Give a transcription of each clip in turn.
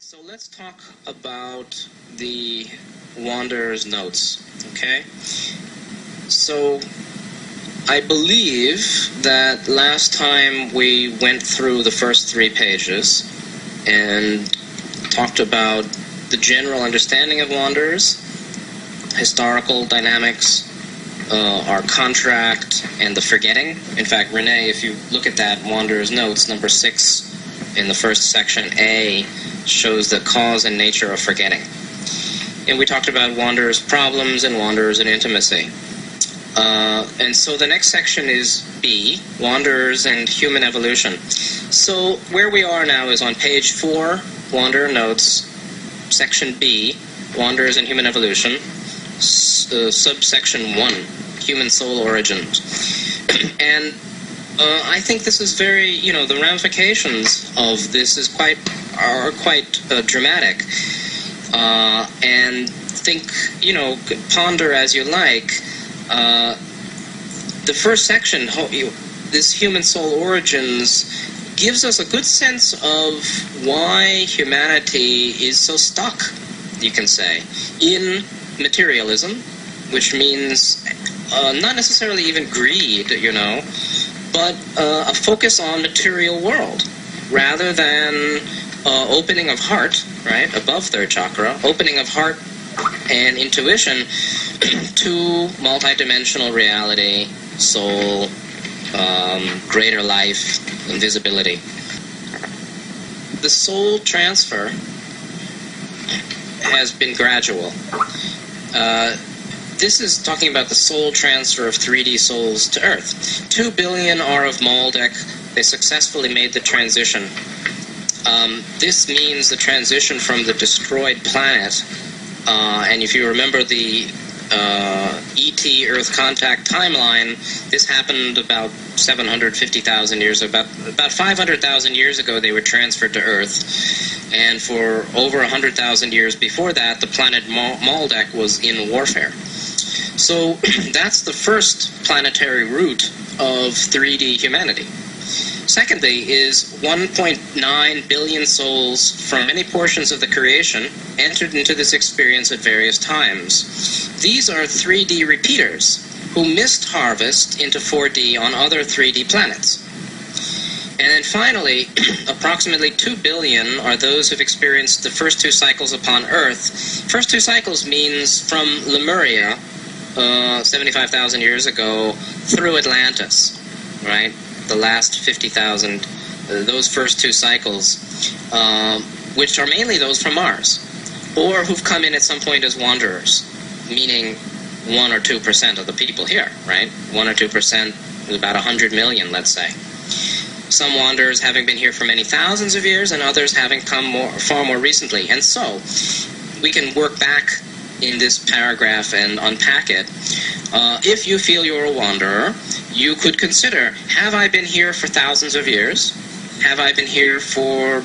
So let's talk about the Wanderer's Notes, okay? So I believe that last time we went through the first 3 pages and talked about the general understanding of Wanderers, historical dynamics, our contract, and the forgetting. In fact, Renee, if you look at that Wanderer's Notes, number 6 in the first section, A, shows the cause and nature of forgetting. And we talked about Wanderers' problems and Wanderers and intimacy. And so the next section is B, Wanderers and Human Evolution. So where we are now is on page 4, Wanderer Notes, section B, Wanderers and Human Evolution, subsection 1, Human Soul Origins. And I think this is very, the ramifications of this are quite dramatic. And think, ponder as you like. The first section, this Human Soul Origins, gives us a good sense of why humanity is so stuck, you can say, in materialism, which means not necessarily even greed, but a focus on material world, rather than opening of heart, right, above third chakra, opening of heart and intuition to multidimensional reality, soul, greater life, invisibility. The soul transfer has been gradual. This is talking about the soul transfer of 3D souls to Earth. 2 billion are of Mandelker. They successfully made the transition. This means the transition from the destroyed planet, and if you remember the ET Earth contact timeline, this happened about 750,000 years, about 500,000 years ago they were transferred to Earth, and for over 100,000 years before that, the planet Mandelker was in warfare. So that's the first planetary root of 3D humanity. Secondly is 1.9 billion souls from many portions of the creation entered into this experience at various times. These are 3D repeaters who missed harvest into 4D on other 3D planets. And then finally, approximately 2 billion are those who've experienced the first 2 cycles upon Earth. First 2 cycles means from Lemuria, 75,000 years ago, through Atlantis, right? The last 50,000, those first 2 cycles, which are mainly those from Mars, or who've come in at some point as wanderers, meaning 1 or 2% of the people here, right? 1 or 2% is about 100 million, let's say. Some wanderers having been here for many thousands of years, and others having come far more recently. And so, we can work back in this paragraph and unpack it. If you feel you're a wanderer, you could consider, have I been here for thousands of years? Have I been here for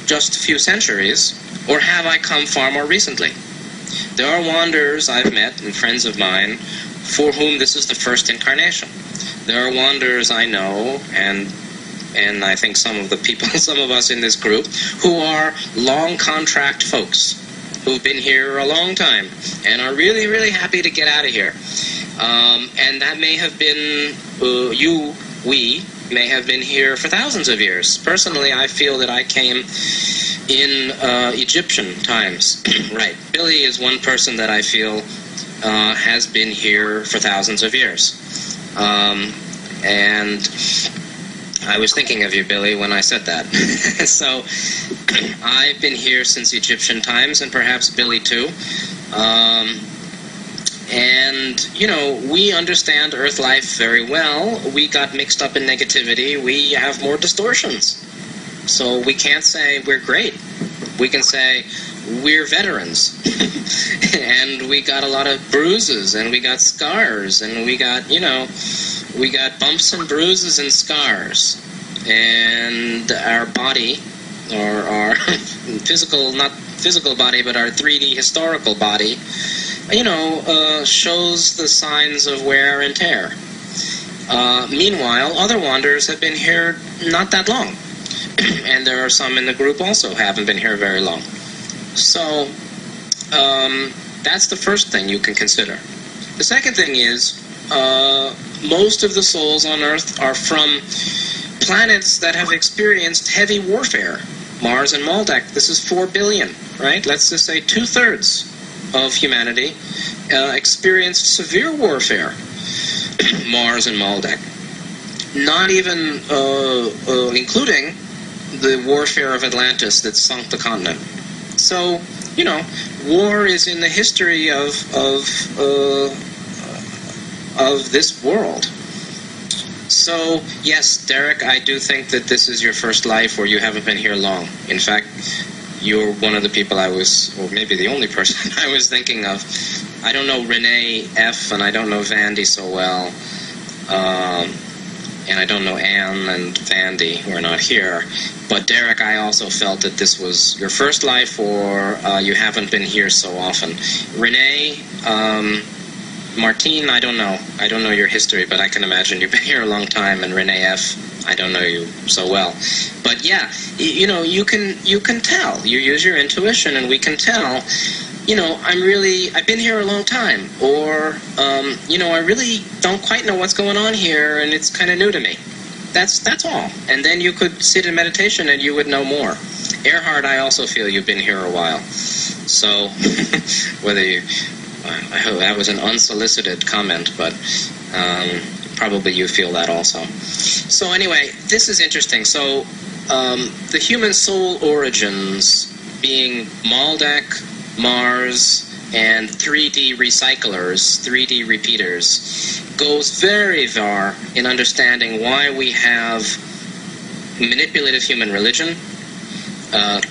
just a few centuries? Or have I come far more recently? There are wanderers I've met and friends of mine for whom this is the first incarnation. There are wanderers I know, and I think some of us in this group, who are long contract folks, who've been here a long time and are really, really happy to get out of here. And that may have been we may have been here for thousands of years. Personally, I feel that I came in Egyptian times. Right. Billy is one person that I feel has been here for thousands of years. And I was thinking of you, Billy, when I said that. So I've been here since Egyptian times, and perhaps Billy too. And, we understand Earth life very well. We got mixed up in negativity. We have more distortions. So we can't say we're great. We can say we're veterans. And we got a lot of bruises, and we got scars, and we got, we got bumps and bruises and scars. And our body, or our not physical body, but our 3D historical body, shows the signs of wear and tear. Meanwhile, other wanderers have been here not that long. And there are some in the group also who haven't been here very long. So that's the first thing you can consider. The second thing is most of the souls on Earth are from planets that have experienced heavy warfare. Mars and Maldek, this is 4 billion, right? Let's just say 2/3 of humanity experienced severe warfare. Mars and Maldek. Not even including the warfare of Atlantis that sunk the continent. So, you know, war is in the history of this world. So, yes, Derek, I do think that this is your first life, or you haven't been here long. In fact, you're one of the people I was, or maybe the only person I was thinking of. I don't know Renee F., and I don't know Vandy so well. And I don't know Anne and Vandy, who are not here. But Derek, I also felt that this was your first life, or you haven't been here so often. Renee, Martine, I don't know. I don't know your history, but I can imagine you've been here a long time. And Renee F., I don't know you so well. But yeah, you know, you can tell. You use your intuition, and we can tell. You know, I've been here a long time, or, you know, I really don't quite know what's going on here, and it's kind of new to me. That's all. And then you could sit in meditation, and you would know more. Erhard, I also feel you've been here a while. So, whether you, I hope that was an unsolicited comment, but probably you feel that also. So anyway, this is interesting. So, the human soul origins being Maldek, Mars, and 3D recyclers, 3D repeaters, goes very far in understanding why we have manipulative human religion,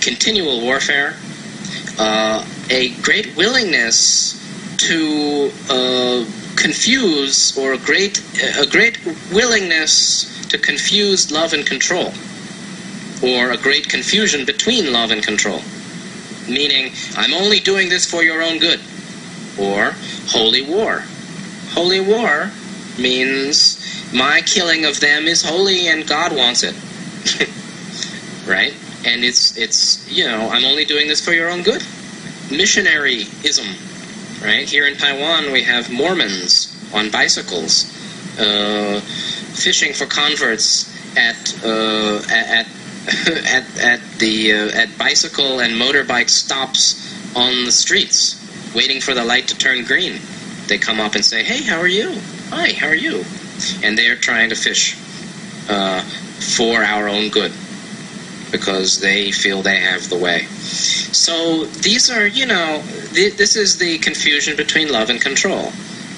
continual warfare, a great willingness to confuse, or a great willingness to confuse love and control, or a great confusion between love and control. Meaning, I'm only doing this for your own good. Or, holy war. Holy war means my killing of them is holy and God wants it. Right? And it's, you know, I'm only doing this for your own good. Missionaryism. Right? Here in Taiwan, we have Mormons on bicycles, fishing for converts at bicycle and motorbike stops on the streets, waiting for the light to turn green. They come up and say, "Hey, how are you? Hi, how are you?" And they're trying to fish for our own good, because they feel they have the way. So these are, you know, this is the confusion between love and control.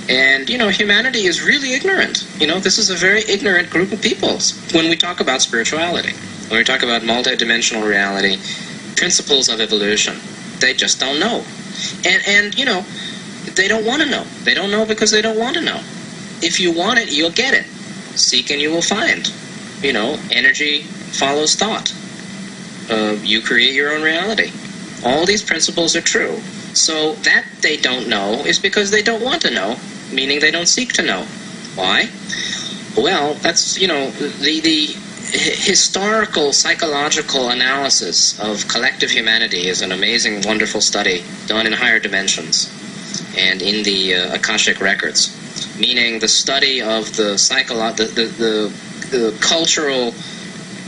And, you know, humanity is really ignorant. You know, this is a very ignorant group of people when we talk about spirituality. When we talk about multidimensional reality, principles of evolution, they just don't know. And you know, they don't want to know. They don't know because they don't want to know. If you want it, you'll get it. Seek and you will find. You know, energy follows thought. You create your own reality. All these principles are true. So that they don't know is because they don't want to know, meaning they don't seek to know. Why? Well, that's, you know, the historical psychological analysis of collective humanity is an amazing, wonderful study done in higher dimensions and in the Akashic records, meaning the study of the cultural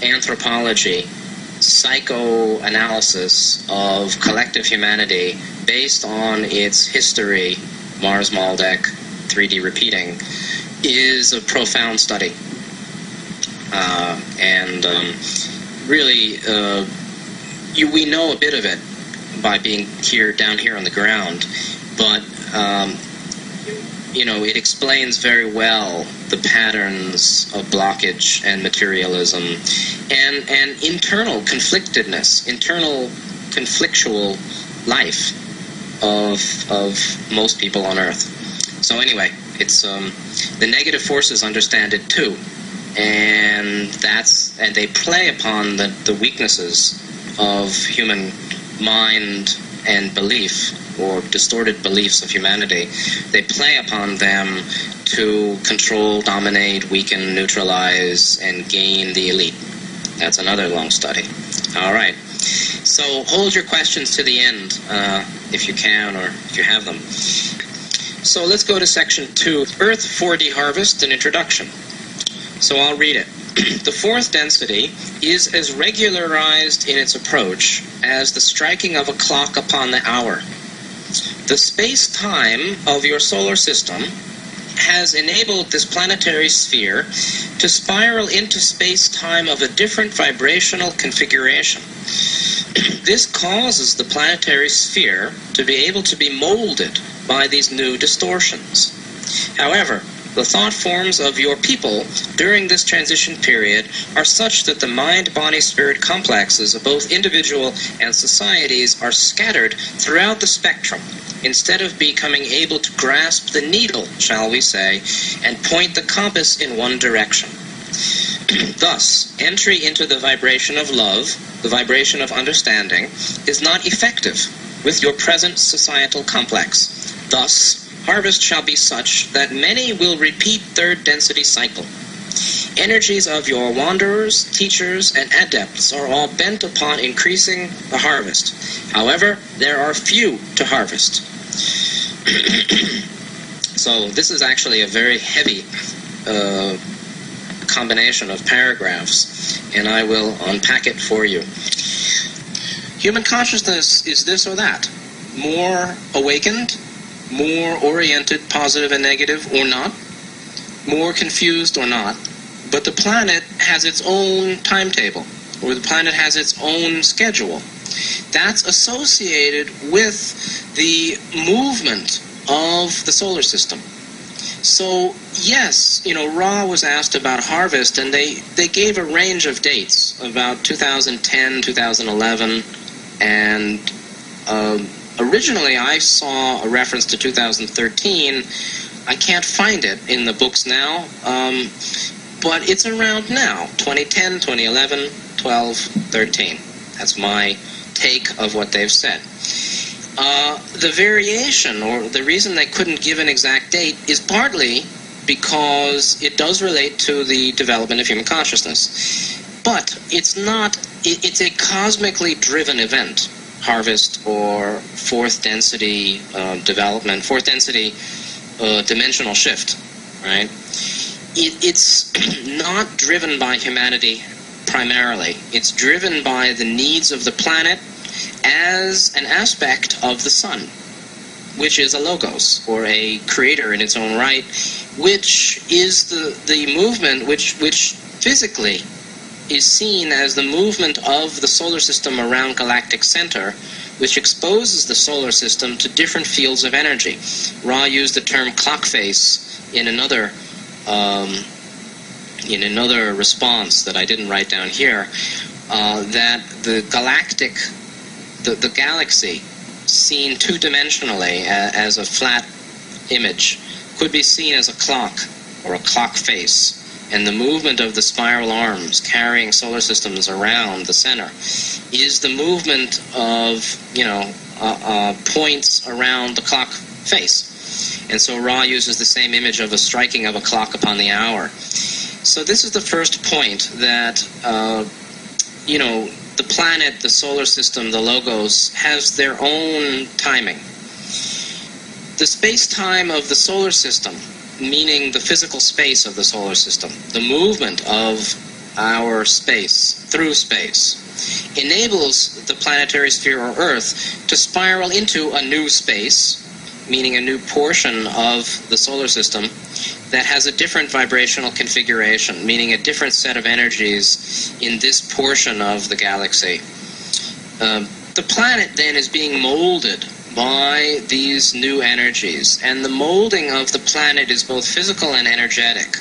anthropology, psychoanalysis of collective humanity based on its history, Mars, Maldek, 3D repeating, is a profound study. Really, we know a bit of it by being down here on the ground, but you know, it explains very well the patterns of blockage and materialism, and internal conflictedness, internal conflictual life of most people on Earth. So anyway, it's the negative forces understand it too. And they play upon the weaknesses of human mind and belief, or distorted beliefs of humanity. They play upon them to control, dominate, weaken, neutralize, and gain the elite. That's another long study. All right. So hold your questions to the end, if you can, or if you have them. So let's go to section 2, Earth 4D Harvest, an introduction. So I'll read it. The fourth density is as regularized in its approach as the striking of a clock upon the hour. The space-time of your solar system has enabled this planetary sphere to spiral into space-time of a different vibrational configuration. This causes the planetary sphere to be able to be molded by these new distortions. However, the thought forms of your people during this transition period are such that the mind-body-spirit complexes of both individual and societies are scattered throughout the spectrum, instead of becoming able to grasp the needle, shall we say, and point the compass in one direction. Thus, entry into the vibration of love, the vibration of understanding, is not effective with your present societal complex. Thus, harvest shall be such that many will repeat third density cycle. Energies of your wanderers, teachers, and adepts are all bent upon increasing the harvest. However, there are few to harvest. So this is actually a very heavy combination of paragraphs, and I will unpack it for you. Human consciousness is this or that. More awakened, more oriented, positive and negative, or not, more confused or not, but the planet has its own timetable, or the planet has its own schedule. That's associated with the movement of the solar system. So, yes, Ra was asked about harvest, and they gave a range of dates, about 2010, 2011, and originally I saw a reference to 2013. I can't find it in the books now, but it's around now, 2010, 2011, 12, 13. That's my take of what they've said. The variation, or the reason they couldn't give an exact date, is partly because it does relate to the development of human consciousness. But it's not, it's a cosmically driven event. Harvest or fourth density development, fourth density dimensional shift, right? It's not driven by humanity primarily. It's driven by the needs of the planet as an aspect of the sun, which is a logos, or a creator in its own right, which is the movement which physically is seen as the movement of the solar system around galactic center, which exposes the solar system to different fields of energy. Ra used the term clock face in another response that I didn't write down here, that the the galaxy, seen two-dimensionally as a flat image, could be seen as a clock, or a clock face. And the movement of the spiral arms carrying solar systems around the center is the movement of, points around the clock face. And so Ra uses the same image of a striking of a clock upon the hour. So this is the first point, that, the planet, the solar system, the logos, has their own timing. The space-time of the solar system, meaning the physical space of the solar system, the movement of our space through space, enables the planetary sphere or Earth to spiral into a new space, meaning a new portion of the solar system that has a different vibrational configuration, meaning a different set of energies in this portion of the galaxy. The planet then is being molded by these new energies, and the molding of the planet is both physical and energetic.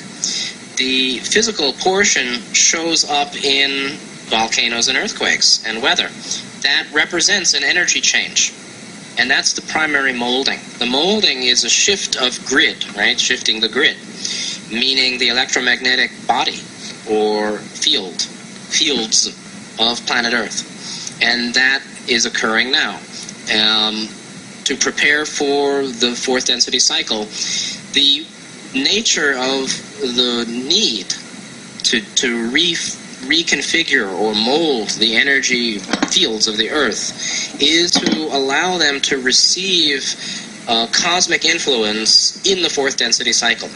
The physical portion shows up in volcanoes and earthquakes and weather. That represents an energy change, and that's the primary molding. The molding is a shift of grid, right? Shifting the grid, meaning the electromagnetic body or fields of planet Earth, and that is occurring now. To prepare for the fourth density cycle, the nature of the need to reconfigure or mold the energy fields of the Earth is to allow them to receive cosmic influence in the fourth density cycle.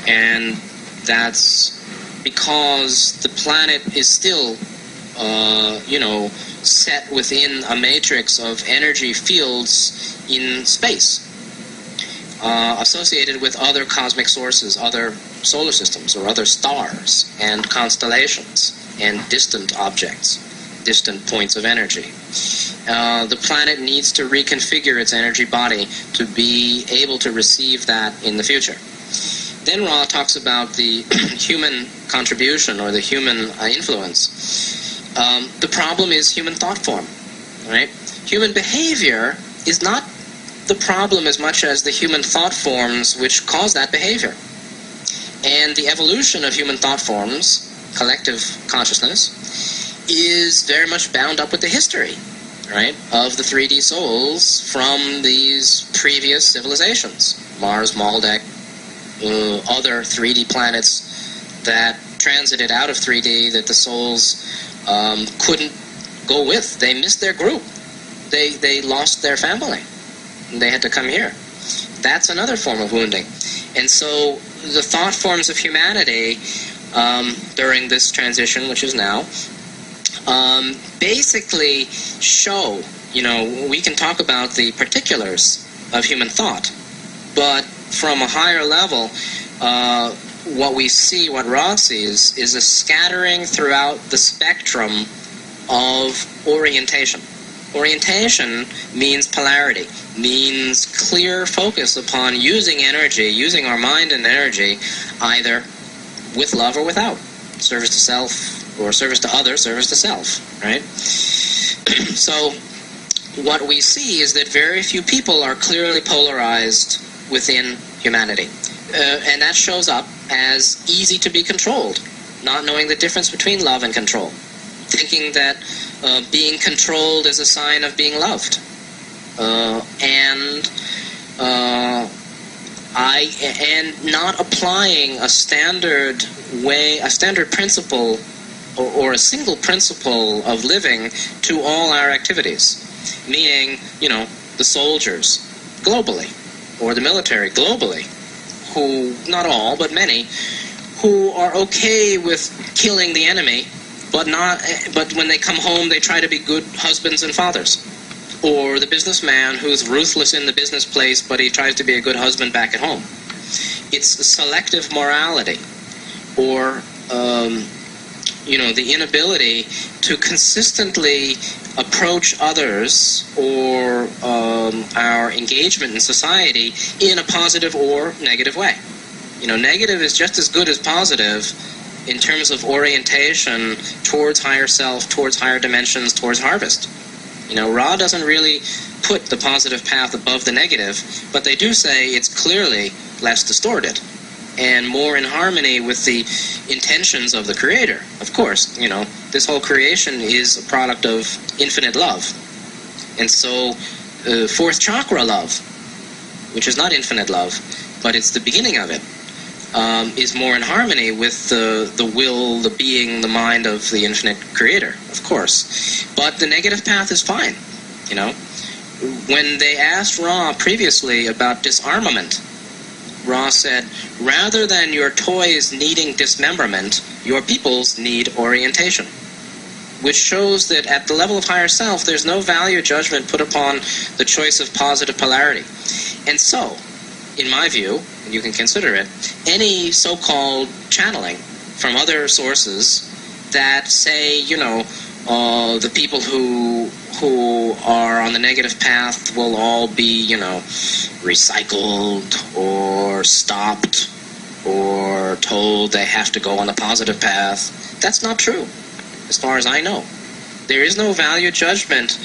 And that's because the planet is still, set within a matrix of energy fields in space, associated with other cosmic sources, other solar systems, or other stars and constellations and distant objects, distant points of energy. The planet needs to reconfigure its energy body to be able to receive that in the future. Then Ra talks about the human contribution or the human influence. The problem is human thought form, right? Human behavior is not the problem as much as the human thought forms which cause that behavior. And the evolution of human thought forms, collective consciousness, is very much bound up with the history, right, of the 3D souls from these previous civilizations. Mars, Maldek, other 3D planets that transited out of 3D that the souls couldn't go with. They missed their group. They lost their family. They had to come here. That's another form of wounding. And so the thought forms of humanity during this transition, which is now, basically show, we can talk about the particulars of human thought, but from a higher level, what we see, what Ra sees, is a scattering throughout the spectrum of orientation. Orientation means polarity, means clear focus upon using energy, using our mind and energy, either with love or without. Service to self, or service to others, service to self, right? So what we see is that very few people are clearly polarized within humanity. And that shows up as easy to be controlled, not knowing the difference between love and control, thinking that being controlled is a sign of being loved, and not applying a standard way, a standard principle, or a single principle of living to all our activities, meaning, the soldiers globally, or the military globally, who, not all, but many, who are okay with killing the enemy, but when they come home they try to be good husbands and fathers. Or the businessman who's ruthless in the business place, but he tries to be a good husband back at home. It's selective morality, or the inability to consistently approach others or our engagement in society in a positive or negative way. Negative is just as good as positive in terms of orientation towards higher self, towards higher dimensions, towards harvest. Ra doesn't really put the positive path above the negative, but they do say it's clearly less distorted and more in harmony with the intentions of the Creator. Of course, this whole creation is a product of infinite love. And so, fourth chakra love, which is not infinite love, but it's the beginning of it, is more in harmony with the will, the being, the mind of the infinite Creator, of course. But the negative path is fine, When they asked Ra previously about disarmament, Ra said, rather than your toys needing dismemberment, your peoples need orientation. Which shows that at the level of higher self, there's no value judgment put upon the choice of positive polarity. And so, in my view, and you can consider it, any so-called channeling from other sources that say, the people who are on the negative path will all be, recycled or stopped or told they have to go on the positive path. That's not true, as far as I know. There is no value judgment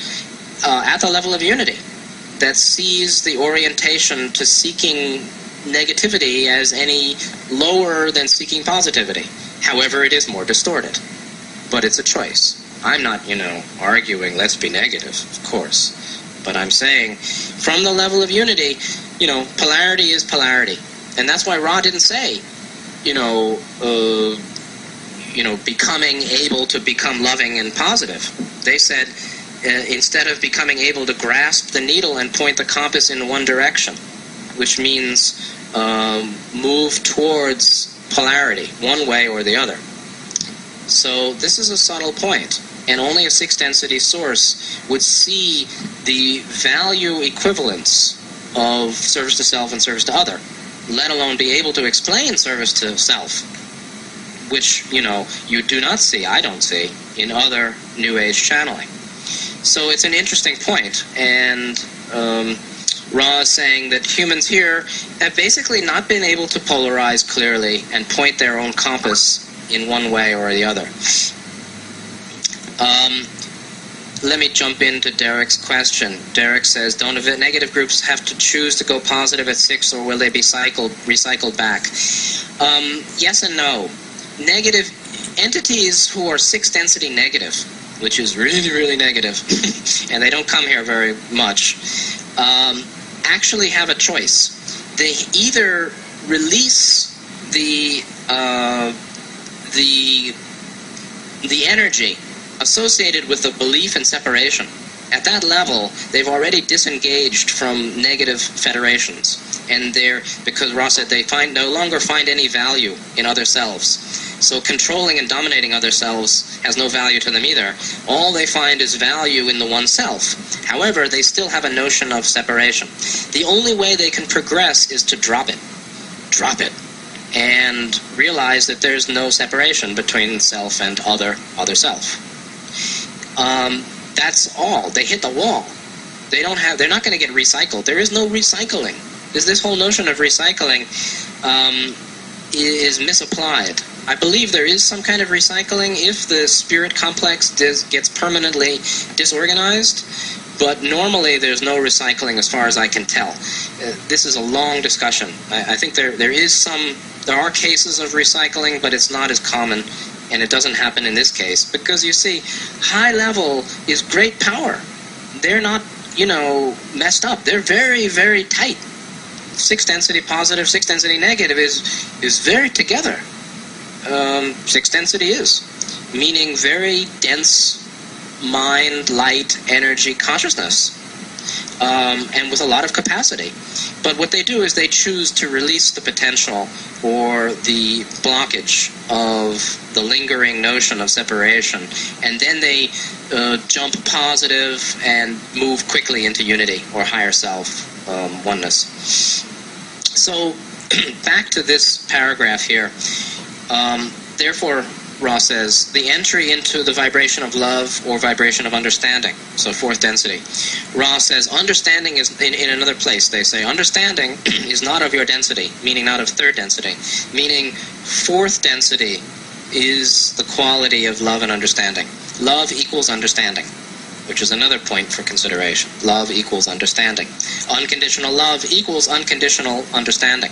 at the level of unity that sees the orientation to seeking negativity as any lower than seeking positivity. However, it is more distorted. But it's a choice. I'm not, arguing let's be negative, of course. But I'm saying, from the level of unity, polarity is polarity. And that's why Ra didn't say, becoming able to become loving and positive. They said, instead of becoming able to grasp the needle and point the compass in one direction, which means move towards polarity, one way or the other. So this is a subtle point, and only a sixth density source would see the value equivalence of service to self and service to other, let alone be able to explain service to self, which, you do not see, I don't see, in other New Age channeling. So it's an interesting point, and Ra is saying that humans here have basically not been able to polarize clearly and point their own compass in one way or the other. Let me jump into Derek's question. Derek says, don't negative groups have to choose to go positive at 6, or will they be recycled back? Yes and no. Negative entities who are 6th density negative, which is really, really negative, and they don't come here very much, actually have a choice. They either release the energy associated with the belief in separation. At that level, they've already disengaged from negative federations, and because Ross said they no longer find any value in other selves. So controlling and dominating other selves has no value to them either. All they find is value in the one self. However, they still have a notion of separation. The only way they can progress is to drop it, and realize that there's no separation between self and other self. That's all. They hit the wall. They're not going to get recycled. There is no recycling. This whole notion of recycling is misapplied. I believe there is some kind of recycling if the spirit complex gets permanently disorganized, but normally there's no recycling as far as I can tell. This is a long discussion. I think there are cases of recycling, but it's not as common, and it doesn't happen in this case, because you see, high level is great power. They're not, messed up. They're very, very tight. 6th density positive, 6th density negative is very together. 6th density is, meaning very dense mind, light, energy, consciousness, and with a lot of capacity. But what they do is they choose to release the potential or the blockage of the lingering notion of separation, and then they jump positive and move quickly into unity or higher self oneness. So back to this paragraph here. Therefore, Ra says, the entry into the vibration of love or vibration of understanding, so 4th density. Ra says, understanding is, in another place, they say, understanding is not of your density, meaning not of 3rd density, meaning 4th density is the quality of love and understanding. Love equals understanding, which is another point for consideration. Love equals understanding. Unconditional love equals unconditional understanding.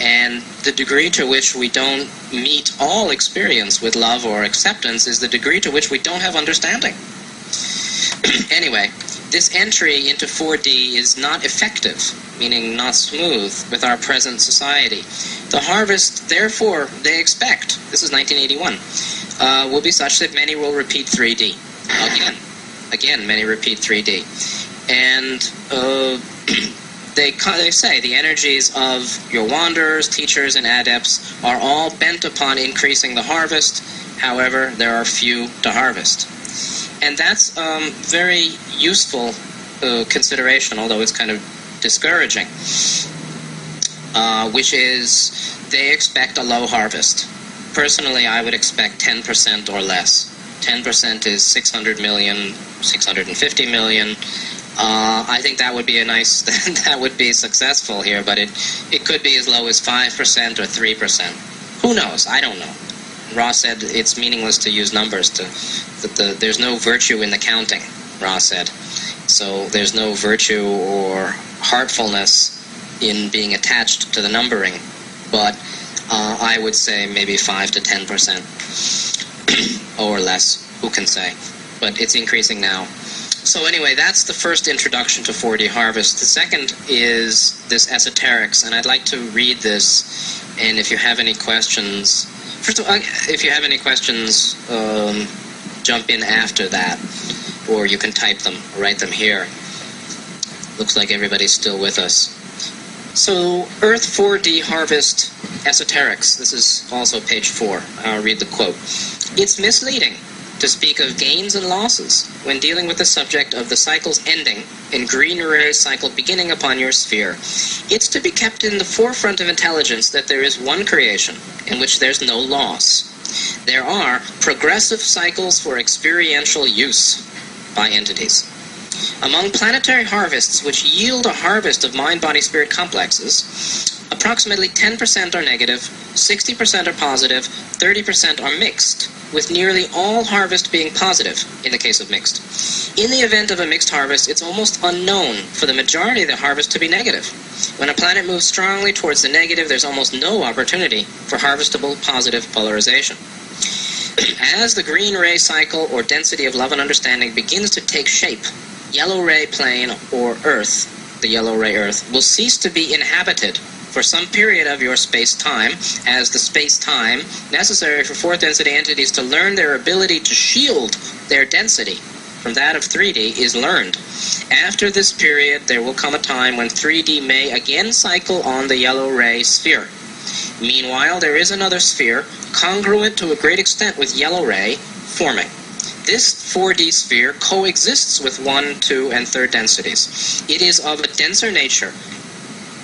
And the degree to which we don't meet all experience with love or acceptance is the degree to which we don't have understanding. Anyway, this entry into 4D is not effective, meaning not smooth, with our present society. The harvest, therefore, they expect, this is 1981, will be such that many will repeat 3D. Again, many repeat 3D. And they say the energies of your wanderers, teachers, and adepts are all bent upon increasing the harvest. However, there are few to harvest. And that's very useful consideration, although it's kind of discouraging, which is they expect a low harvest. Personally, I would expect 10% or less. 10% is 600 million, 650 million. I think that would be that would be successful here, but it could be as low as 5% or 3%. Who knows? I don't know. Ross said it's meaningless to use numbers. There's no virtue in the counting, Ross said. So there's no virtue or heartfulness in being attached to the numbering. But I would say maybe 5 to 10% or less. Who can say? But it's increasing now. So anyway, that's the first introduction to 4D Harvest. The second is this Esoterics, and I'd like to read this, and if you have any questions, first of all, if you have any questions, jump in after that, or you can type them, or write them here. Looks like everybody's still with us. So, Earth 4D Harvest Esoterics. This is also page 4. I'll read the quote. It's misleading to speak of gains and losses when dealing with the subject of the cycle's ending and green ray cycle beginning upon your sphere. It's to be kept in the forefront of intelligence that there is one creation in which there's no loss. There are progressive cycles for experiential use by entities. Among planetary harvests which yield a harvest of mind-body-spirit complexes, approximately 10% are negative, 60% are positive, 30% are mixed, with nearly all harvest being positive in the case of mixed. In the event of a mixed harvest, it's almost unknown for the majority of the harvest to be negative. When a planet moves strongly towards the negative, there's almost no opportunity for harvestable positive polarization. As the green ray cycle or density of love and understanding begins to take shape, yellow ray plane or Earth, the yellow ray Earth, will cease to be inhabited for some period of your space-time, as the space-time necessary for fourth density entities to learn their ability to shield their density from that of 3D is learned. After this period, there will come a time when 3D may again cycle on the yellow ray sphere. Meanwhile, there is another sphere, congruent to a great extent with yellow ray, forming. This 4D sphere coexists with 1, 2, and 3rd densities. It is of a denser nature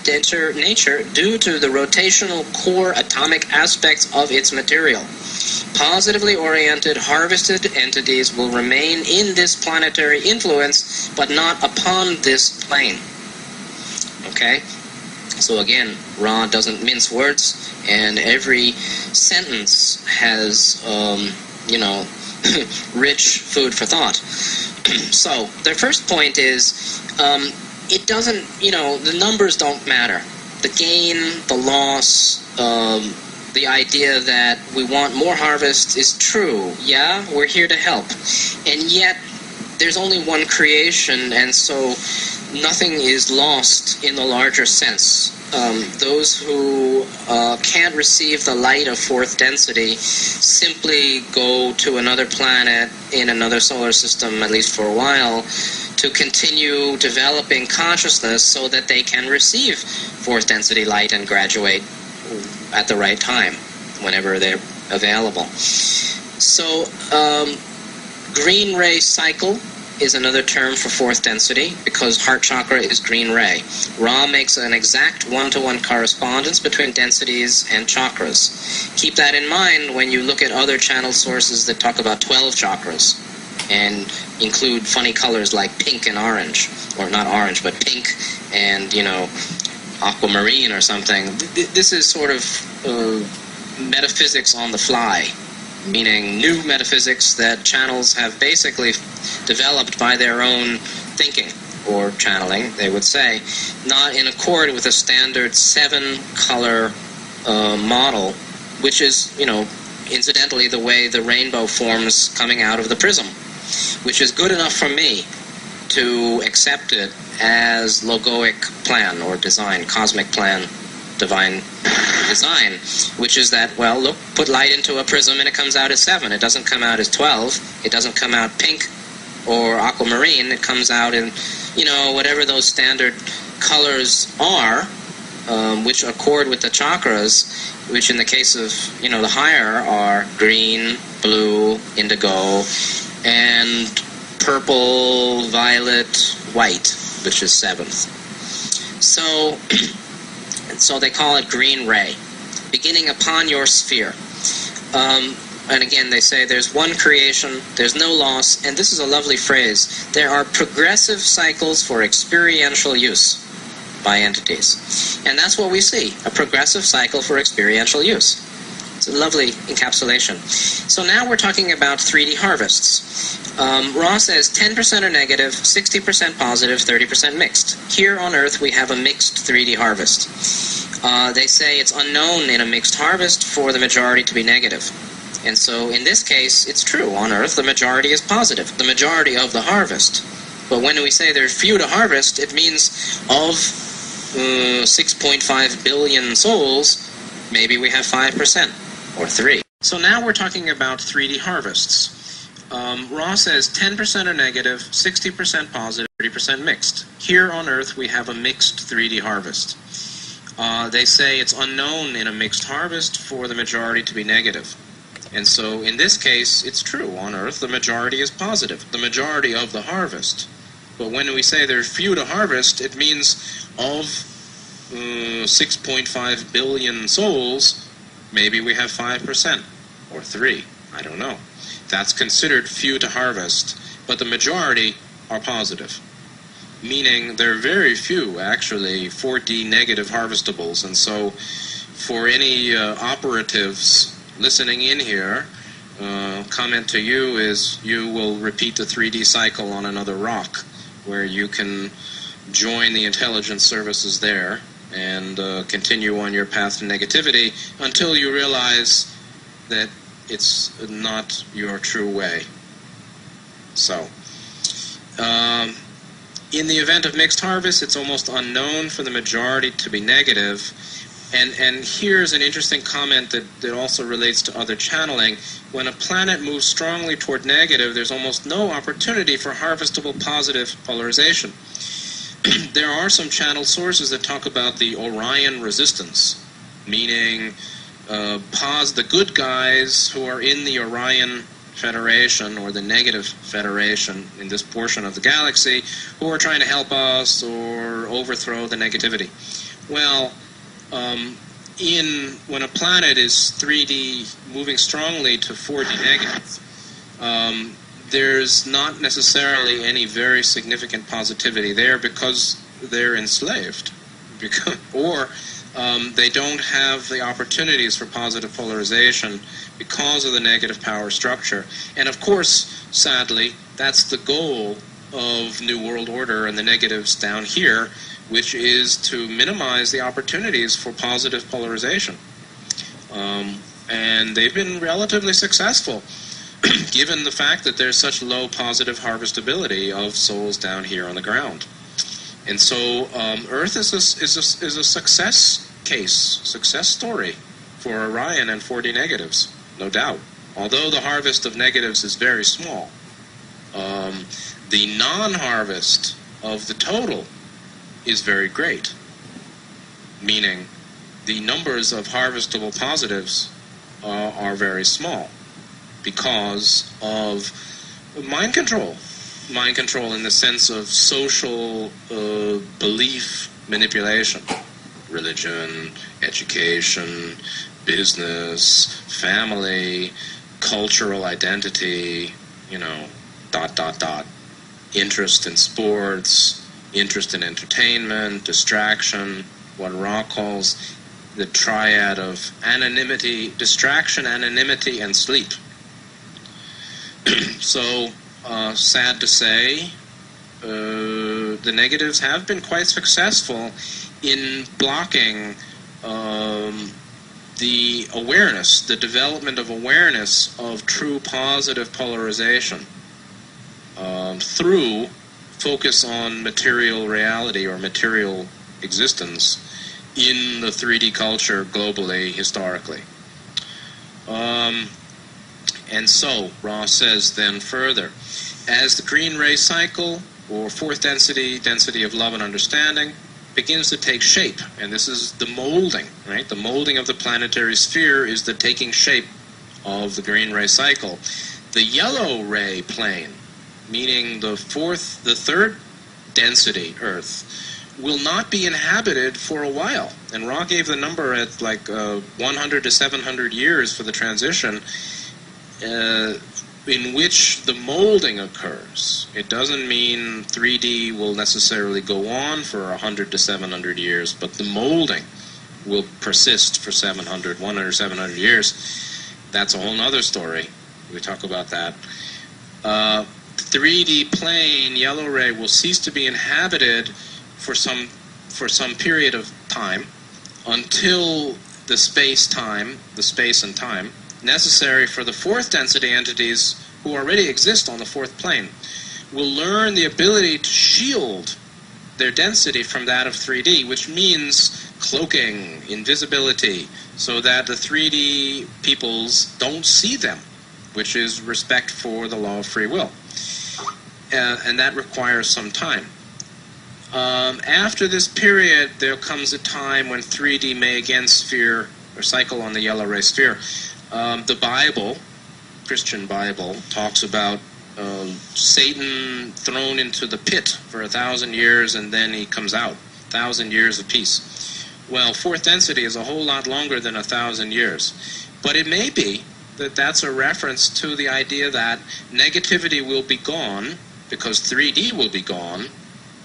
due to the rotational core atomic aspects of its material. Positively oriented, harvested entities will remain in this planetary influence, but not upon this plane. Okay? So again, Ra doesn't mince words, and every sentence has, rich food for thought. So, their first point is, it doesn't, the numbers don't matter. The gain, the loss, the idea that we want more harvest is true. Yeah, we're here to help. And yet, there's only one creation, and so nothing is lost in the larger sense. Those who can't receive the light of fourth density simply go to another planet in another solar system, at least for a while, to continue developing consciousness so that they can receive fourth density light and graduate at the right time, whenever they're available. So, green ray cycle is another term for fourth density, because heart chakra is green ray. Ra makes an exact one-to-one correspondence between densities and chakras. Keep that in mind when you look at other channel sources that talk about 12 chakras and include funny colors like pink and orange, or not orange, but pink and, aquamarine or something. This is sort of metaphysics on the fly, meaning new metaphysics that channels have basically developed by their own thinking, or channeling, they would say, not in accord with a standard 7-color model, which is, incidentally the way the rainbow forms coming out of the prism, which is good enough for me to accept it as logoic plan or design, cosmic plan, divine design, which is that, well, look, put light into a prism and it comes out as 7. It doesn't come out as 12. It doesn't come out pink or aquamarine. It comes out in, whatever those standard colors are, which accord with the chakras, which in the case of, the higher are green, blue, indigo, and purple, violet, white, which is 7th. So they call it green ray, beginning upon your sphere. And again, they say there's one creation, there's no loss, and this is a lovely phrase. There are progressive cycles for experiential use by entities. And that's what we see, a progressive cycle for experiential use. It's a lovely encapsulation. So now we're talking about 3D harvests. Ra says 10% are negative, 60% positive, 30% mixed. Here on Earth we have a mixed 3D harvest. They say it's unknown in a mixed harvest for the majority to be negative. And so in this case, it's true. On Earth, the majority is positive, the majority of the harvest. But when we say there's few to harvest, it means of 6.5 billion souls, maybe we have 5%. Or 3. So now we're talking about 3D harvests. Ra says 10% are negative, 60% positive, 30% mixed. Here on Earth we have a mixed 3D harvest. They say it's unknown in a mixed harvest for the majority to be negative. And so in this case, it's true. On Earth, the majority is positive, the majority of the harvest. But when we say there's few to harvest, it means of 6.5 billion souls, maybe we have 5% or 3. I don't know. That's considered few to harvest, but the majority are positive. Meaning there are very few, actually, 4D negative harvestables. And so for any operatives listening in here, comment to you is you will repeat the 3D cycle on another rock, where you can join the intelligence services there and continue on your path to negativity until you realize that it's not your true way. So, in the event of mixed harvest, it's almost unknown for the majority to be negative. And here's an interesting comment that also relates to other channeling. When a planet moves strongly toward negative, there's almost no opportunity for harvestable positive polarization. There are some channeled sources that talk about the Orion resistance, meaning the good guys who are in the Orion Federation or the negative Federation in this portion of the galaxy who are trying to help us or overthrow the negativity. Well, when a planet is 3D moving strongly to 4D negative, there's not necessarily any very significant positivity there because they're enslaved, or they don't have the opportunities for positive polarization because of the negative power structure. And of course, sadly, that's the goal of New World Order and the negatives down here, which is to minimize the opportunities for positive polarization. And they've been relatively successful, given the fact that there's such low positive harvestability of souls down here on the ground. And so Earth is a success case, success story for Orion and 4D negatives, no doubt. Although the harvest of negatives is very small, the non-harvest of the total is very great, meaning the numbers of harvestable positives are very small because of mind control. Mind control in the sense of social belief manipulation. Religion, education, business, family, cultural identity, interest in sports, interest in entertainment, distraction, what Ra calls the triad of anonymity, distraction, anonymity, and sleep. So, sad to say, the negatives have been quite successful in blocking the awareness, the development of awareness of true positive polarization through focus on material reality or material existence in the 3D culture globally, historically. And so, Ra says then further, as the green ray cycle, or fourth density, density of love and understanding, begins to take shape, and this is the molding, right? The molding of the planetary sphere is the taking shape of the green ray cycle. The yellow ray plane, meaning the third density Earth, will not be inhabited for a while. And Ra gave the number at like 100 to 700 years for the transition, in which the molding occurs. It doesn't mean 3D will necessarily go on for 100 to 700 years, but the molding will persist for 100, 700 years. That's a whole other story. We talk about that. 3D plane, yellow ray, will cease to be inhabited for some period of time until the space and time necessary for the fourth density entities who already exist on the fourth plane will learn the ability to shield their density from that of 3D, which means cloaking, invisibility, so that the 3D peoples don't see them, which is respect for the law of free will. And that requires some time. After this period, there comes a time when 3D may again sphere or cycle on the yellow ray sphere. The Bible, Christian Bible, talks about Satan thrown into the pit for 1,000 years and then he comes out. 1,000 years of peace. Well, fourth density is a whole lot longer than 1,000 years. But it may be that that's a reference to the idea that negativity will be gone, because 3D will be gone,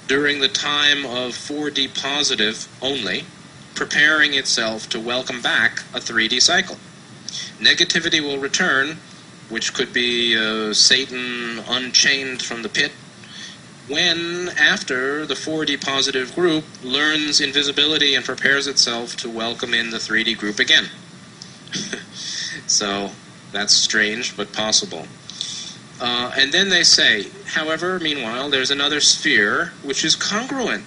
during the time of 4D positive only, preparing itself to welcome back a 3D cycle. Negativity will return, which could be Satan unchained from the pit, when, after the 4D positive group learns invisibility and prepares itself to welcome in the 3D group again. So, that's strange, but possible. And then they say, however, meanwhile, there's another sphere which is congruent,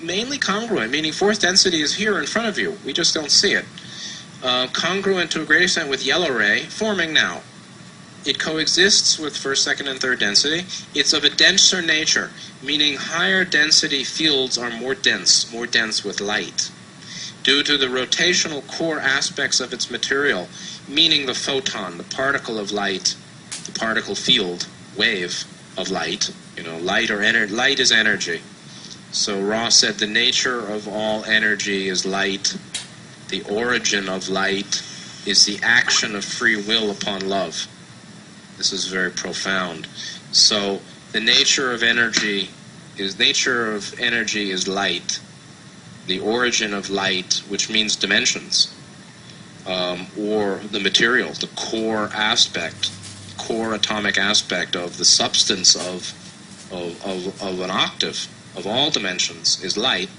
mainly congruent, meaning fourth density is here in front of you. We just don't see it. Congruent to a great extent with yellow ray, forming now. It coexists with first, second, and third density. It's of a denser nature, meaning higher density fields are more dense with light, due to the rotational core aspects of its material, meaning the photon, the particle of light, the particle field, wave of light. Light or energy. Light is energy. So Ra said the nature of all energy is light. The origin of light is the action of free will upon love. This is very profound. So the nature of energy is light. The origin of light, which means dimensions, or the material, the core aspect, core atomic aspect of the substance of an octave, of all dimensions, is light.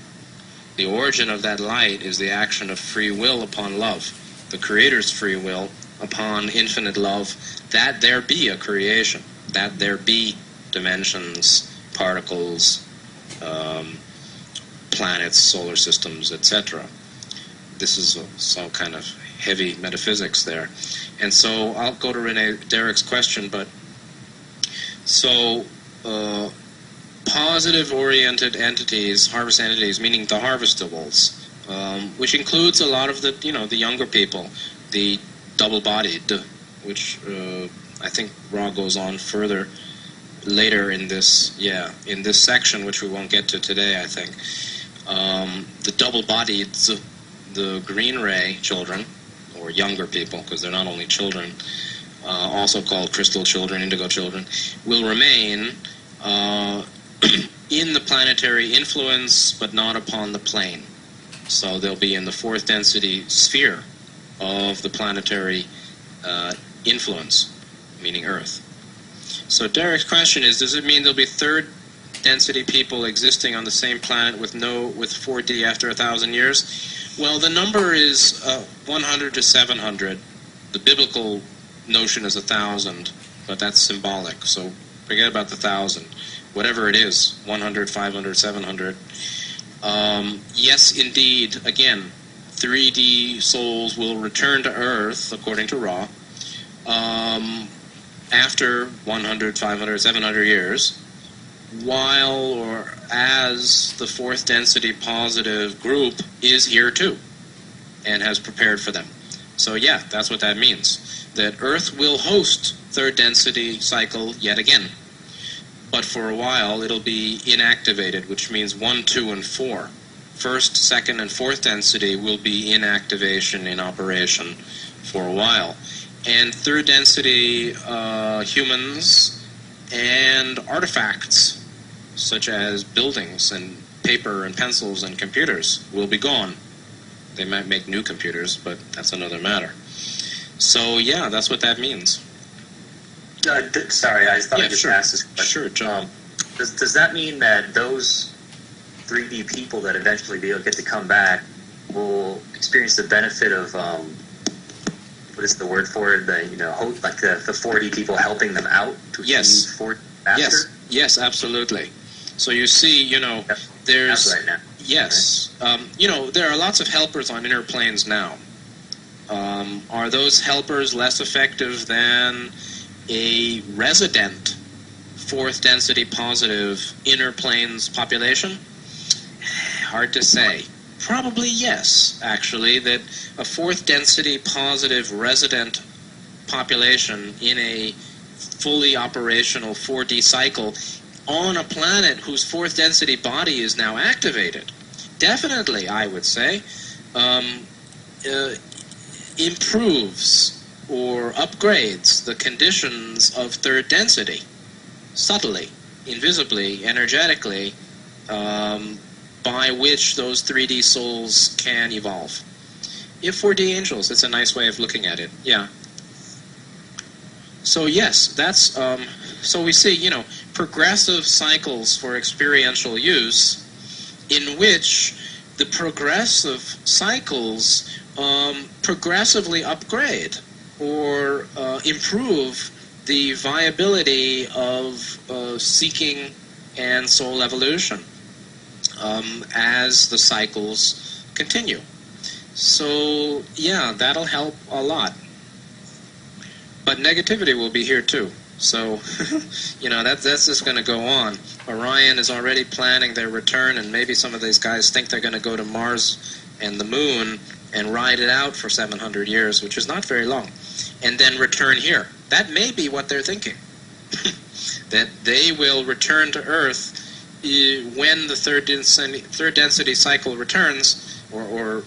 The origin of that light is the action of free will upon love, the Creator's free will upon infinite love, that there be a creation, that there be dimensions, particles, planets, solar systems, etc. This is some kind of heavy metaphysics there. And so I'll go to Derek's question, but so positive-oriented entities, harvest entities, meaning the harvestables, which includes a lot of the younger people, the double-bodied, which I think Ra goes on further later in this section, which we won't get to today, I think. The double-bodied, the green ray children, or younger people, because they're not only children, also called crystal children, indigo children, will remain in the planetary influence, but not upon the plane. So they'll be in the fourth density sphere of the planetary influence, meaning Earth. So Derek's question is, does it mean there'll be third density people existing on the same planet with 4D after 1,000 years? Well, the number is 100 to 700. The biblical notion is 1,000, but that's symbolic, so forget about the 1,000. Whatever it is, 100, 500, 700. Yes, indeed, again, 3D souls will return to Earth, according to Ra, after 100, 500, 700 years, while or as the fourth density positive group is here too, and has prepared for them. So yeah, that's what that means. That Earth will host third density cycle yet again. But for a while, it'll be inactivated, which means 1, 2, and 4. First, second, and fourth density will be in activation, in operation for a while. And third density humans and artifacts, such as buildings and paper and pencils and computers, will be gone. They might make new computers, but that's another matter. So yeah, that's what that means. Sorry, I thought I just asked this question. Sure, John. Does that mean that those 3D people that eventually get to come back will experience the benefit of what is the word for it? The like the 4D people helping them out to achieve 4D faster? Yes, absolutely. So you see, there's... That's right now. Yes. There are lots of helpers on inner planes now. Are those helpers less effective than a resident fourth density positive inner planes population? Hard to say. Probably yes, actually, that a fourth density positive resident population in a fully operational 4D cycle on a planet whose fourth density body is now activated, definitely, I would say, improves or upgrades the conditions of third density, subtly, invisibly, energetically, by which those 3D souls can evolve. If 4D angels, it's a nice way of looking at it, yeah. So yes, that's, so we see, progressive cycles for experiential use in which the progressive cycles progressively upgrade or improve the viability of seeking and soul evolution as the cycles continue. So, yeah, that'll help a lot. But negativity will be here too. So, that's just going to go on. Orion is already planning their return, and maybe some of these guys think they're going to go to Mars and the Moon and ride it out for 700 years, which is not very long, and then return here. That may be what they're thinking. That they will return to Earth when the third density cycle returns or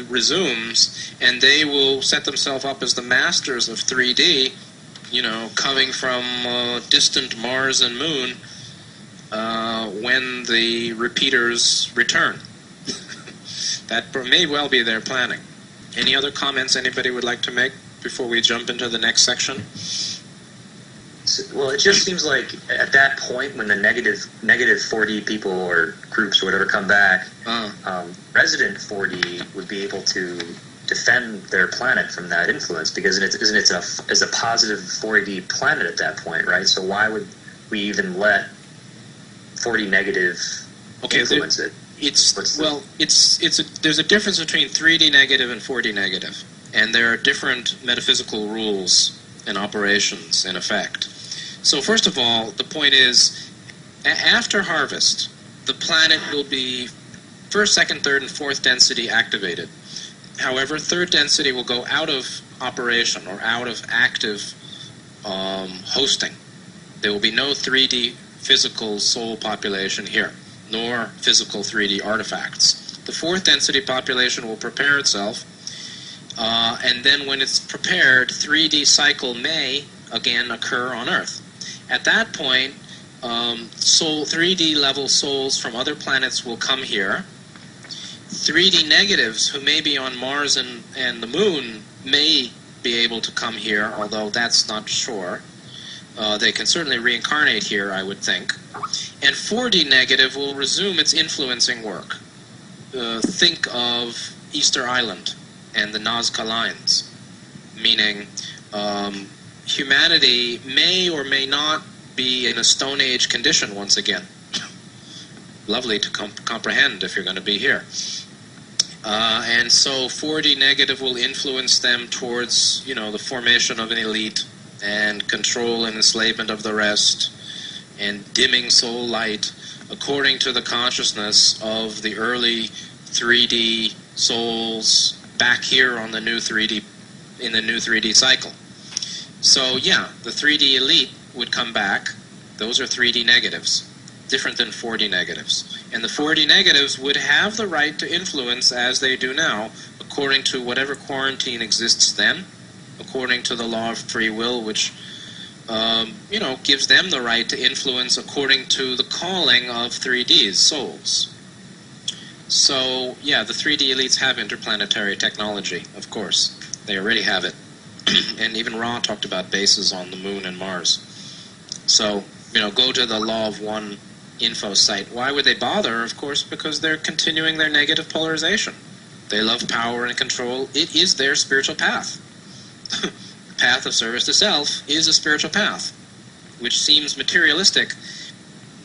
resumes, and they will set themselves up as the masters of 3D, coming from distant Mars and Moon when the repeaters return. That may well be their planning. Any other comments anybody would like to make before we jump into the next section? Well, it just seems like at that point when the negative 4D people or groups or whatever come back, resident 4D would be able to defend their planet from that influence, because isn't it a positive 4D planet at that point, right? So why would we even let 4D negative influence it? There's a difference between 3D negative and 4D negative, and there are different metaphysical rules and operations in effect. So first of all, the point is, after harvest, the planet will be first, second, third, and fourth density activated. However, third density will go out of operation or out of active hosting. There will be no 3D physical soul population here, nor physical 3D artifacts. The fourth density population will prepare itself, and then when it's prepared, 3D cycle may again occur on Earth. At that point, 3D level souls from other planets will come here. 3D negatives who may be on Mars and the Moon may be able to come here, although that's not sure. They can certainly reincarnate here, I would think. And 4D negative will resume its influencing work. Think of Easter Island and the Nazca Lines, meaning humanity may or may not be in a Stone Age condition once again. Lovely to comprehend if you're going to be here. And so 4D negative will influence them towards, the formation of an elite and control and enslavement of the rest and dimming soul light according to the consciousness of the early 3D souls back here on the new 3D, in the new 3D cycle. So yeah, the 3D elite would come back. Those are 3D negatives, different than 4D negatives. And the 4D negatives would have the right to influence as they do now, according to whatever quarantine exists then, according to the law of free will, which, gives them the right to influence according to the calling of 3D's souls. So, yeah, the 3D elites have interplanetary technology, of course. They already have it. And even Ra talked about bases on the Moon and Mars. So, go to the Law of One info site. Why would they bother? Of course, because they're continuing their negative polarization. They love power and control. It is their spiritual path. The path of service to self is a spiritual path, which seems materialistic,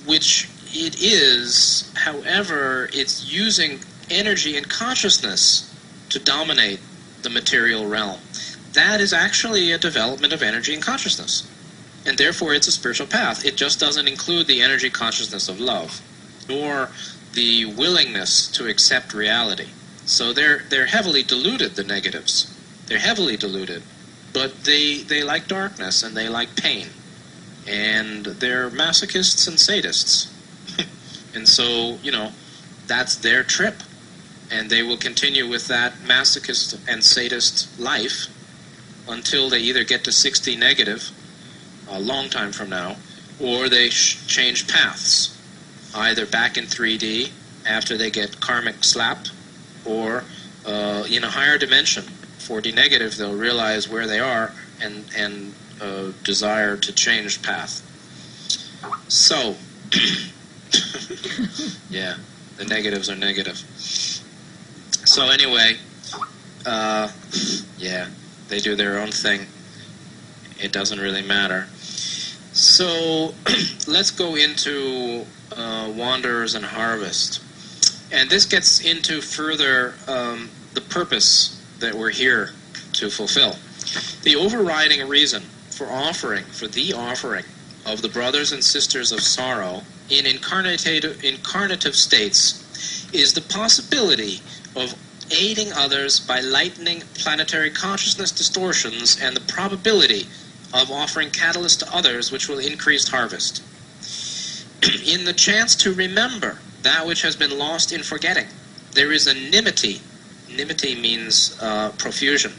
which it is, however, it's using energy and consciousness to dominate the material realm. That is actually a development of energy and consciousness. And therefore it's a spiritual path. It just doesn't include the energy consciousness of love, nor the willingness to accept reality. So they're heavily diluted, the negatives. They're heavily diluted. But they like darkness and they like pain. And they're masochists and sadists. And so, that's their trip. And they will continue with that masochist and sadist life until they either get to 60 negative, a long time from now, or they change paths, either back in 3D after they get karmic slapped, or in a higher dimension, 4D negative, they'll realize where they are and desire to change path. So, yeah, the negatives are negative. So anyway, yeah, they do their own thing. It doesn't really matter. So let's go into Wanderers and Harvest. And this gets into further the purpose that we're here to fulfill. The overriding reason for the offering of the brothers and sisters of sorrow in incarnative states is the possibility of aiding others by lightening planetary consciousness distortions and the probability of offering catalyst to others which will increase harvest. In the chance to remember that which has been lost in forgetting, there is a nimity. Nimity means profusion.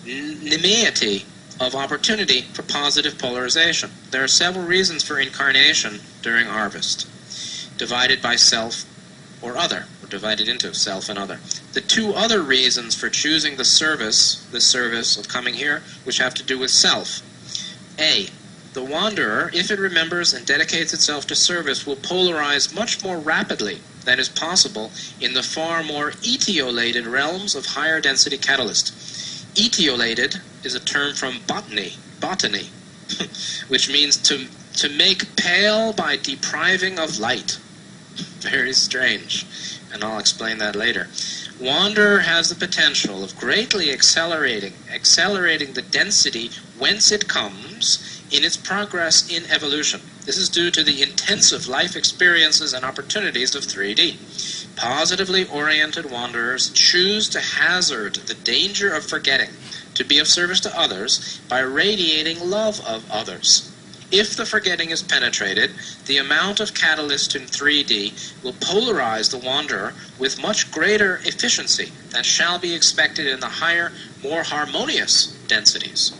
Nimiety of opportunity for positive polarization. There are several reasons for incarnation during harvest, divided by self or other, or divided into self and other. The two other reasons for choosing the service of coming here, which have to do with self. A, the wanderer, if it remembers and dedicates itself to service, will polarize much more rapidly than is possible in the far more etiolated realms of higher density catalyst. Etiolated is a term from botany, which means to make pale by depriving of light. Very strange, and I'll explain that later. Wanderer has the potential of greatly accelerating the density whence it comes in its progress in evolution. This is due to the intensive life experiences and opportunities of 3D. Positively oriented wanderers choose to hazard the danger of forgetting to be of service to others by radiating love of others. If the forgetting is penetrated, the amount of catalyst in 3D will polarize the wanderer with much greater efficiency than shall be expected in the higher, more harmonious densities.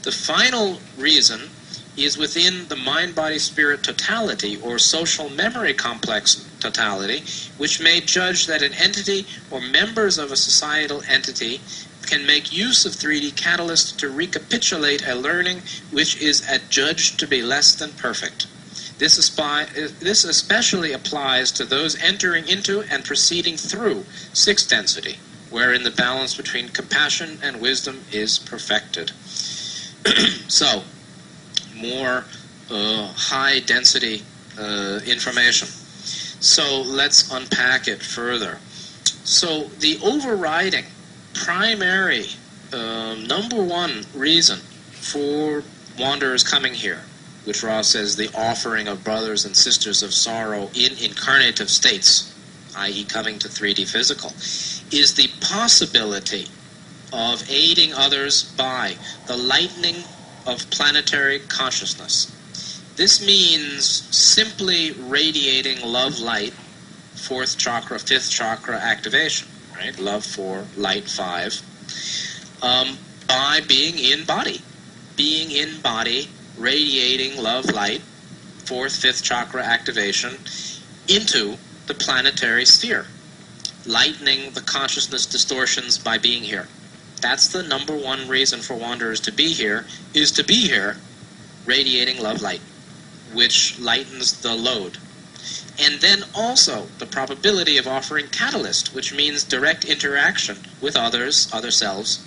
The final reason is within the mind-body-spirit totality or social memory complex totality, which may judge that an entity or members of a societal entity can make use of 3D catalyst to recapitulate a learning which is adjudged to be less than perfect. This especially applies to those entering into and proceeding through 6th density, wherein the balance between compassion and wisdom is perfected. So, more high density information. So let's unpack it further. So the overriding primary number one reason for wanderers coming here, which Ross says the offering of brothers and sisters of sorrow in incarnative states, i.e. coming to 3D physical, is the possibility of aiding others by the lightening of planetary consciousness. This means simply radiating love light, 4th chakra, 5th chakra activation, right? Love 4, light 5, by being in body. Being in body, radiating love light, 4th, 5th chakra activation into the planetary sphere. Lightening the consciousness distortions by being here. That's the number one reason for wanderers to be here, is to be here radiating love light, which lightens the load. And then also the probability of offering catalyst, which means direct interaction with others, other selves,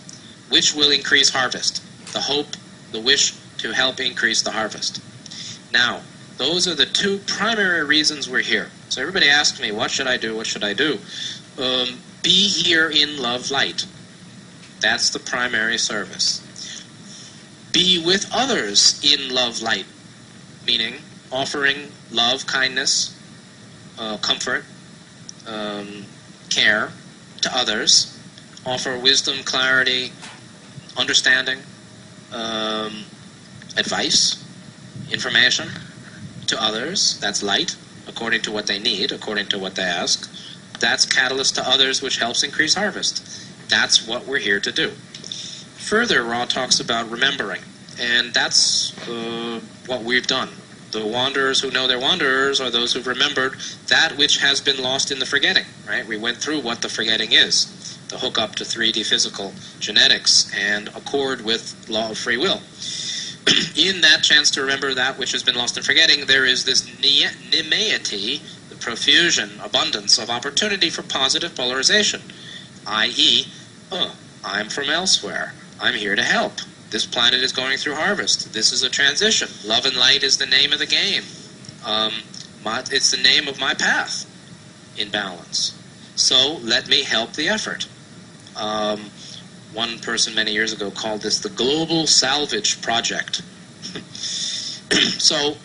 which will increase harvest. The hope, the wish to help increase the harvest. Now, Those are the two primary reasons we're here. So everybody asks me, what should I do? What should I do? Be here in love light. That's the primary service. Be with others in love light, meaning offering love, kindness, comfort, care to others. Offer wisdom, clarity, understanding, advice, information to others. That's light, according to what they need, according to what they ask. That's catalyst to others, which helps increase harvest. That's what we're here to do. Further, Ra talks about remembering, and that's what we've done. The wanderers who know they're wanderers are those who've remembered that which has been lost in the forgetting, right? We went through what the forgetting is, the hookup to 3D physical genetics and accord with law of free will. In that chance to remember that which has been lost in forgetting, there is this nimeity, the profusion, abundance of opportunity for positive polarization, i.e., I'm from elsewhere. I'm here to help. This planet is going through harvest. This is a transition. Love and light is the name of the game. It's the name of my path in balance. So let me help the effort. One person many years ago called this the Global Salvage Project. So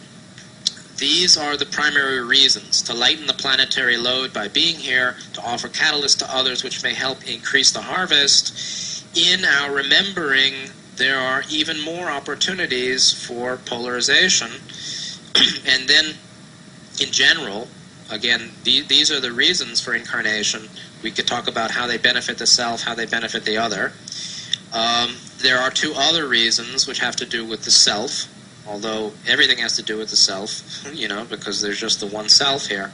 these are the primary reasons: to lighten the planetary load by being here, to offer catalyst to others which may help increase the harvest. In our remembering, there are even more opportunities for polarization. And then, in general, again, these are the reasons for incarnation. We could talk about how they benefit the self, how they benefit the other. There are two other reasons which have to do with the self, although everything has to do with the self, because there's just the one self here.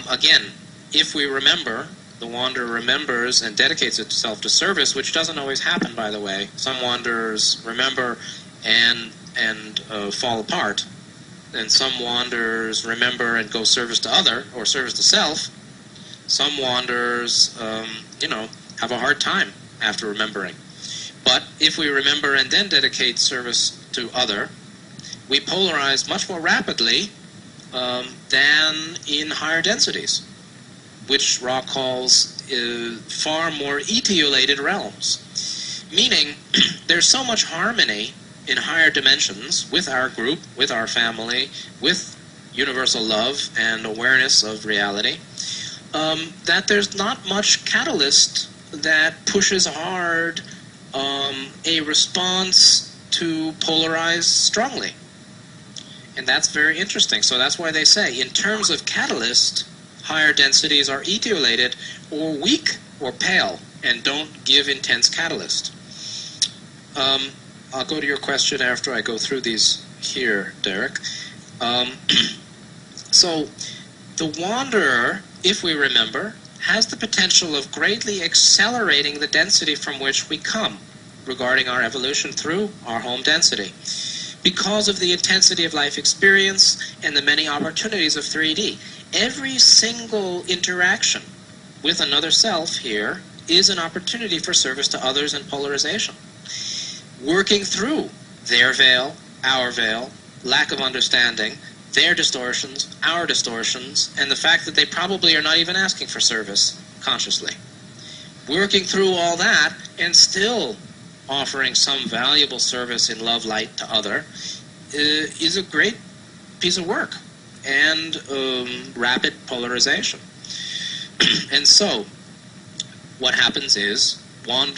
Again, if we remember, the wanderer remembers and dedicates itself to service, which doesn't always happen, by the way. Some wanderers remember and fall apart, and some wanderers remember and go service to other, or service to self. Some wanderers, have a hard time after remembering. But if we remember and then dedicate service to other, we polarize much more rapidly than in higher densities, which Ra calls far more etiolated realms. Meaning, there's so much harmony in higher dimensions with our group, with our family, with universal love and awareness of reality, that there's not much catalyst that pushes hard a response to polarize strongly. And that's very interesting. So that's why they say, in terms of catalyst, higher densities are etiolated or weak or pale and don't give intense catalyst. I'll go to your question after I go through these here, Derek. So the wanderer, if we remember, has the potential of greatly accelerating the density from which we come regarding our evolution through our home density, because of the intensity of life experience and the many opportunities of 3D. Every single interaction with another self here is an opportunity for service to others and polarization. Working through their veil, our veil, lack of understanding, their distortions, our distortions, and the fact that they probably are not even asking for service consciously. Working through all that and still offering some valuable service in love light to other is a great piece of work and rapid polarization. And so what happens is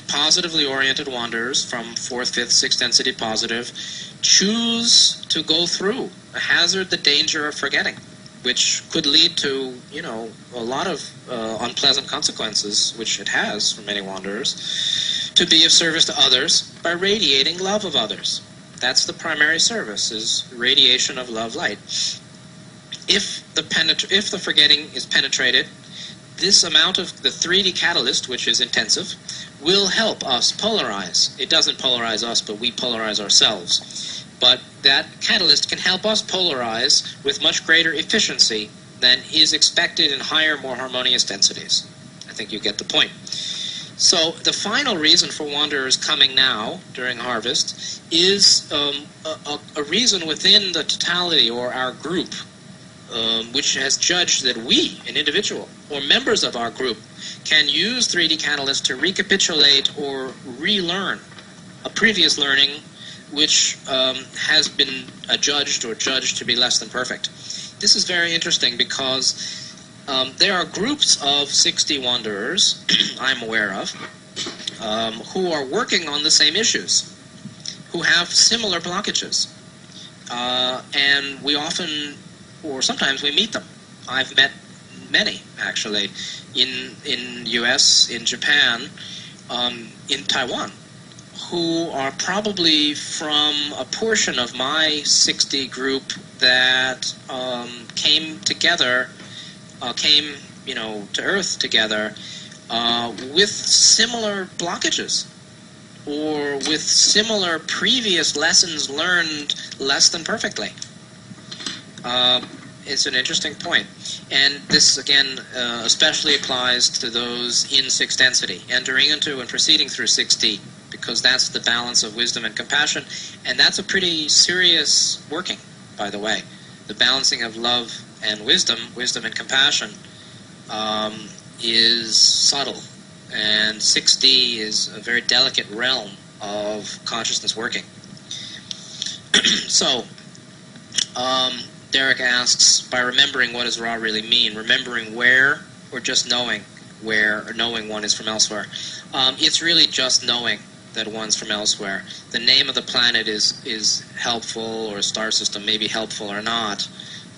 positively oriented wanderers from 4th, 5th, 6th density positive choose to go through, hazard the danger of forgetting, which could lead to, a lot of unpleasant consequences, which it has for many wanderers, to be of service to others by radiating love of others. That's the primary service, is radiation of love light. If the forgetting is penetrated, this amount of the 3D catalyst, which is intensive, will help us polarize. It doesn't polarize us, but we polarize ourselves. But that catalyst can help us polarize with much greater efficiency than is expected in higher, more harmonious densities. I think you get the point. So the final reason for wanderers coming now during harvest is a reason within the totality or our group, which has judged that we, an individual, or members of our group, can use 3D catalyst to recapitulate or relearn a previous learning which has been adjudged or judged to be less than perfect. This is very interesting because there are groups of 60 wanderers I'm aware of who are working on the same issues, who have similar blockages. And we often, or sometimes we meet them. I've met many, actually, in US, in Japan, in Taiwan, who are probably from a portion of my 60 group that came together, came, to Earth together with similar blockages or with similar previous lessons learned less than perfectly. It's an interesting point. And this, again, especially applies to those in 6 density, entering into and proceeding through 6D, because that's the balance of wisdom and compassion. And that's a pretty serious working, by the way. The balancing of love and wisdom and compassion, is subtle. And 6D is a very delicate realm of consciousness working. So, Derek asks, by remembering what does Ra really mean? Remembering where, or just knowing where, or knowing one is from elsewhere? It's really just knowing that one's from elsewhere. The name of the planet is helpful, or a star system may be helpful or not.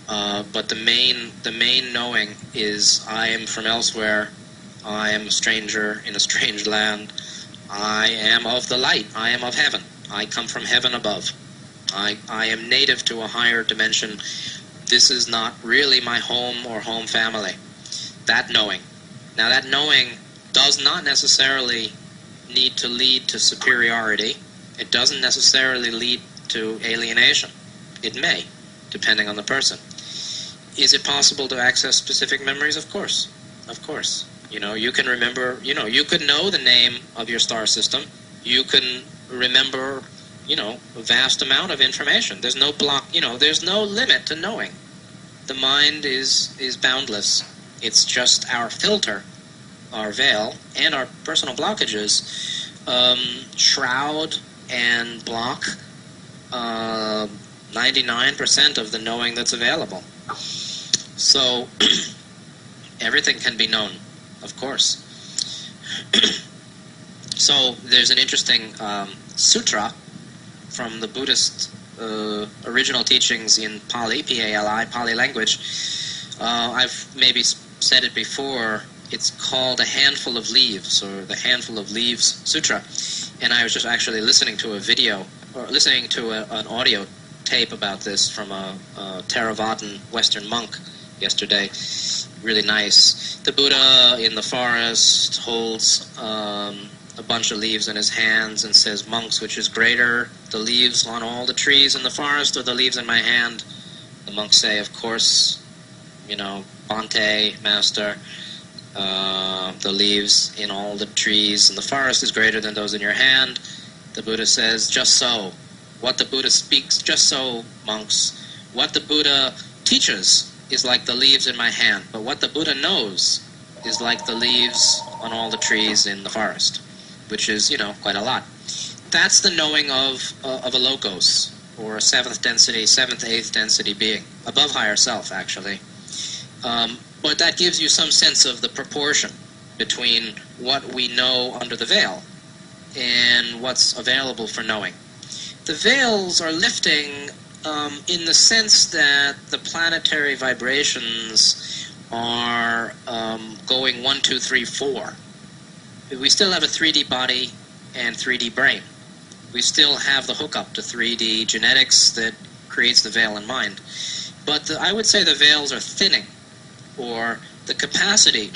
But the main knowing is I am from elsewhere. I am a stranger in a strange land. I am of the light. I am of heaven. I come from heaven above. I am native to a higher dimension. This is not really my home or home family. That knowing. Now that knowing does not necessarily need to lead to superiority. It doesn't necessarily lead to alienation. It may, depending on the person. Is it possible to access specific memories? Of course. Of course. You can remember, you could know the name of your star system. You can remember, a vast amount of information. There's no block, there's no limit to knowing. The mind is boundless. It's just our filter, our veil, and our personal blockages shroud and block 99% of the knowing that's available. So, everything can be known, of course. So, there's an interesting sutra from the Buddhist original teachings in Pali, P-A-L-I, Pali language. I've maybe said it before. It's called A Handful of Leaves, or the Handful of Leaves Sutra. And I was just actually listening to a video, or listening to an audio tape about this from a Theravada Western monk yesterday. Really nice. The Buddha in the forest holds a bunch of leaves in his hands and says, "Monks, which is greater, the leaves on all the trees in the forest or the leaves in my hand?" The monks say, "Of course, Bhante, master, the leaves in all the trees in the forest is greater than those in your hand." The Buddha says, "Just so. What the Buddha speaks, just so, monks. What the Buddha teaches is like the leaves in my hand, but what the Buddha knows is like the leaves on all the trees in the forest," which is, quite a lot. That's the knowing of a logos, or a 7th density, 7th, 8th density being, above higher self, actually. But that gives you some sense of the proportion between what we know under the veil and what's available for knowing. The veils are lifting in the sense that the planetary vibrations are going 1, 2, 3, 4. We still have a 3D body and 3D brain. We still have the hookup to 3D genetics that creates the veil in mind. But I would say the veils are thinning, or the capacity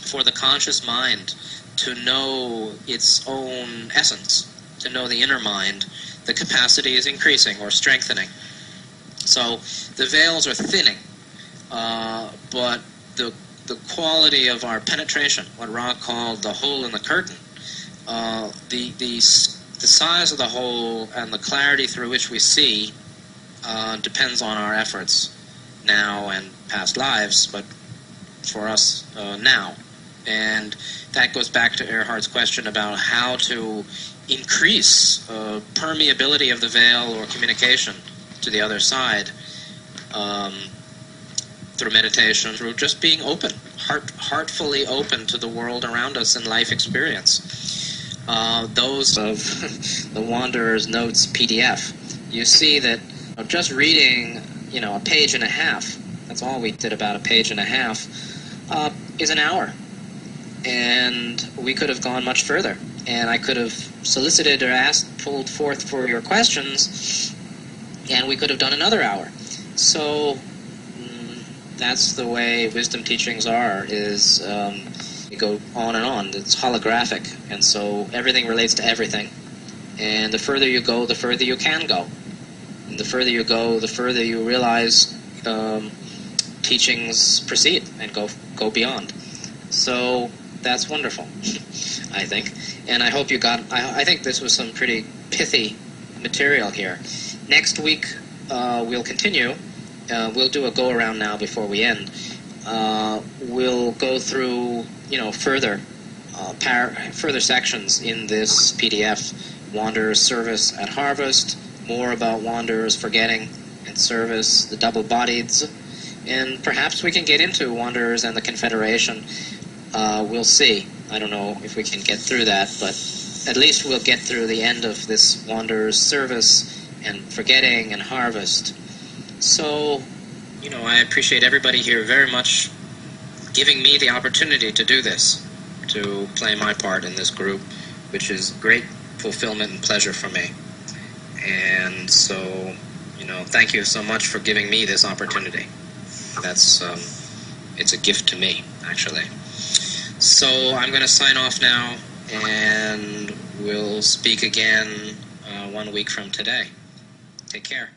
for the conscious mind to know its own essence, to know the inner mind, the capacity is increasing or strengthening. So the veils are thinning, but the the quality of our penetration, what Ra called the hole in the curtain. The size of the hole and the clarity through which we see depends on our efforts now and past lives, but for us now. And that goes back to Earhart's question about how to increase permeability of the veil or communication to the other side through meditation, through just being open, heartfully open to the world around us and life experience. Those of the Wanderer's Notes PDF, you see that just reading, a page and a half, that's all we did, about a page and a half, is an hour. And we could have gone much further. And I could have solicited or pulled forth for your questions, and we could have done another hour. So that's the way wisdom teachings are, is you go on and on. It's holographic, and so everything relates to everything. And the further you go, the further you can go. And the further you go, the further you realize teachings proceed and go beyond. So that's wonderful, I think. And I hope you got... I think this was some pretty pithy material here. Next week, we'll continue. We'll do a go-around now before we end. We'll go through, further sections in this PDF. Wanderer's service at harvest, more about wanderers forgetting and service, the double-bodieds, and perhaps we can get into wanderers and the Confederation. We'll see. I don't know if we can get through that, but at least we'll get through the end of this wanderer's service and forgetting and harvest. So, I appreciate everybody here very much giving me the opportunity to do this, to play my part in this group, which is great fulfillment and pleasure for me. And so, thank you so much for giving me this opportunity. That's, it's a gift to me, actually. So I'm going to sign off now, and we'll speak again 1 week from today. Take care.